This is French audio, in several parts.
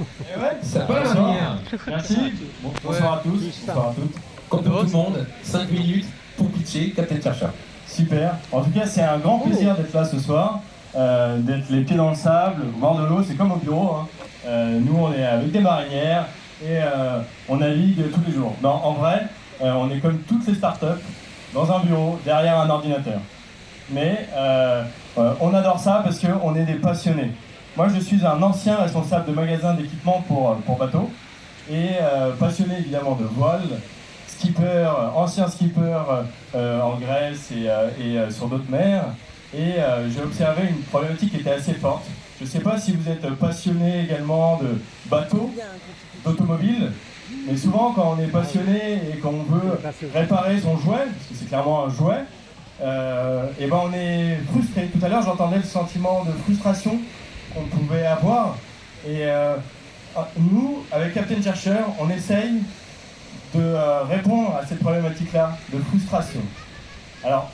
Et ouais, Ça va, bonsoir. Marinière. Merci. Bonsoir à tous, bonsoir à toutes. Comme pour tout le monde, 5 minutes pour pitcher Captain Chercher. Super. En tout cas, c'est un grand plaisir d'être là ce soir, d'être les pieds dans le sable, au bord de l'eau, c'est comme au bureau. Hein. Nous, on est avec des marinières et on navigue tous les jours. Non, en vrai, on est comme toutes les startups, dans un bureau, derrière un ordinateur. Mais on adore ça parce qu'on est des passionnés. Moi, je suis un ancien responsable de magasin d'équipement pour bateaux et passionné évidemment de voile, skipper, ancien skipper en Grèce et sur d'autres mers. Et j'ai observé une problématique qui était assez forte. Je ne sais pas si vous êtes passionné également de bateaux, d'automobiles, mais souvent quand on est passionné et qu'on veut réparer son jouet, parce que c'est clairement un jouet, et ben on est frustré. Tout à l'heure, j'entendais le sentiment de frustration qu'on pouvait avoir. Et nous, avec Captain Chercher, on essaye de répondre à cette problématique-là de frustration. Alors,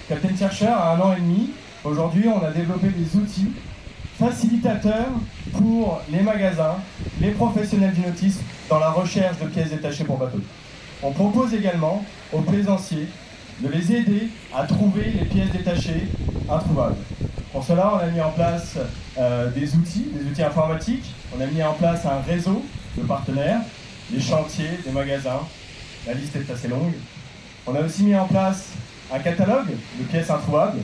Captain Chercher a 1 an et demi. Aujourd'hui, on a développé des outils facilitateurs pour les magasins, les professionnels du nautisme dans la recherche de pièces détachées pour bateaux. On propose également aux plaisanciers de les aider à trouver les pièces détachées introuvables. Pour cela, on a mis en place des outils informatiques. On a mis en place un réseau de partenaires, des chantiers, des magasins. La liste est assez longue. On a aussi mis en place un catalogue de pièces introuvables.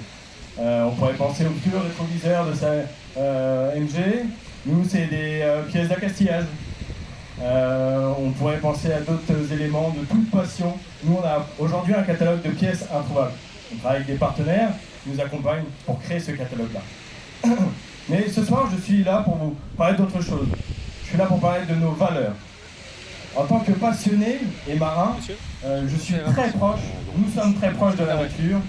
On pourrait penser au vieux rétroviseur de sa MG. Nous, c'est des pièces d'accastillage. On pourrait penser à d'autres éléments de toute passion. Nous, on a aujourd'hui un catalogue de pièces introuvables. On travaille avec des partenaires qui nous accompagnent pour créer ce catalogue-là. Mais ce soir, je suis là pour vous parler d'autre chose. Je suis là pour parler de nos valeurs. En tant que passionné et marin, je suis très proche, nous sommes très proches de la nature.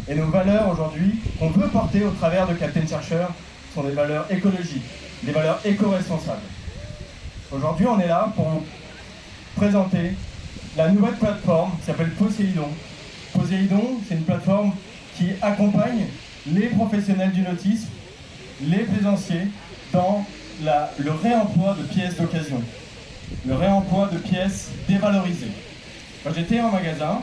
Et nos valeurs aujourd'hui, qu'on veut porter au travers de Captain Chercher, sont des valeurs écologiques, des valeurs éco-responsables. Aujourd'hui, on est là pour vous présenter la nouvelle plateforme qui s'appelle Poséidon. Poséidon, c'est une plateforme qui accompagne les professionnels du nautisme, les plaisanciers, dans le réemploi de pièces d'occasion, le réemploi de pièces dévalorisées. Quand j'étais en magasin,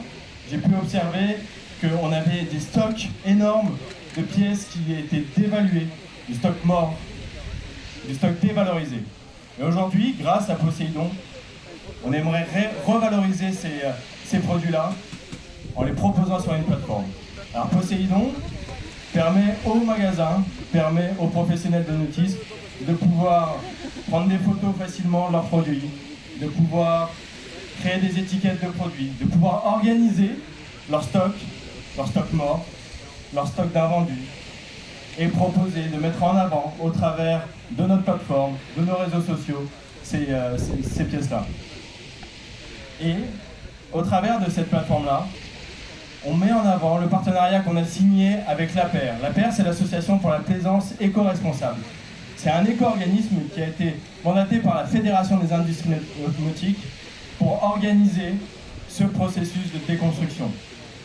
j'ai pu observer qu'on avait des stocks énormes de pièces qui étaient dévaluées, des stocks morts, des stocks dévalorisés. Et aujourd'hui, grâce à Poséidon, on aimerait revaloriser ces produits-là en les proposant sur une plateforme. Alors Poséidon permet aux magasins, permet aux professionnels de nautisme de pouvoir prendre des photos facilement de leurs produits, de pouvoir créer des étiquettes de produits, de pouvoir organiser leur stock mort, leur stock d'invendus, et proposer, de mettre en avant au travers de notre plateforme, de nos réseaux sociaux, ces pièces-là. Et au travers de cette plateforme-là, on met en avant le partenariat qu'on a signé avec l'APER. L'APER, c'est l'Association pour la plaisance éco-responsable. C'est un éco-organisme qui a été mandaté par la Fédération des industries nautiques pour organiser ce processus de déconstruction.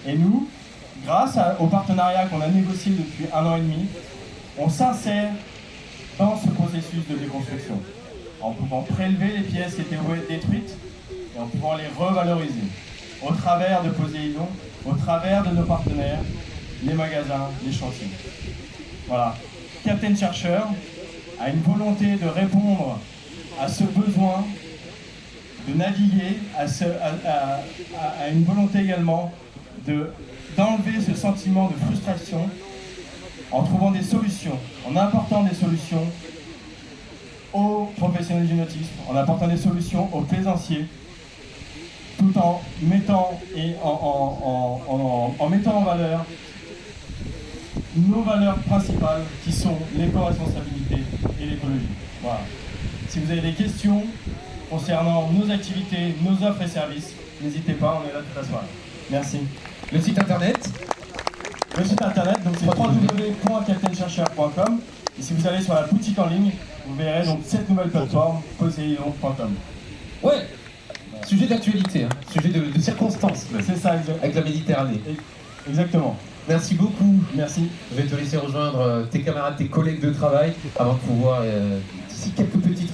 Et nous, grâce au partenariat qu'on a négocié depuis 1 an et demi, on s'insère dans ce processus de déconstruction, en pouvant prélever les pièces qui étaient détruites et en pouvant les revaloriser, au travers de Poséidon, au travers de nos partenaires, les magasins, les chantiers. Voilà. Captain Chercher a une volonté de répondre à ce besoin de naviguer, à une volonté également d'enlever ce sentiment de frustration en trouvant des solutions, en apportant des solutions aux professionnels du nautisme, en apportant des solutions aux plaisanciers, tout en mettant en valeur nos valeurs principales qui sont l'éco-responsabilité et l'écologie. Voilà. Si vous avez des questions concernant nos activités, nos offres et services, n'hésitez pas, on est là toute la soirée. Merci. Le site internet, Le site internet, donc c'est www.captainchercher.com. Et si vous allez sur la boutique en ligne, vous verrez donc cette nouvelle plateforme, poséidon.com. ouais, sujet d'actualité, hein, sujet de circonstance, même, C'est ça, exact. avec la Méditerranée. Exactement. Merci beaucoup. Merci. Je vais te laisser rejoindre tes camarades, tes collègues de travail, avant de pouvoir, d'ici quelques petites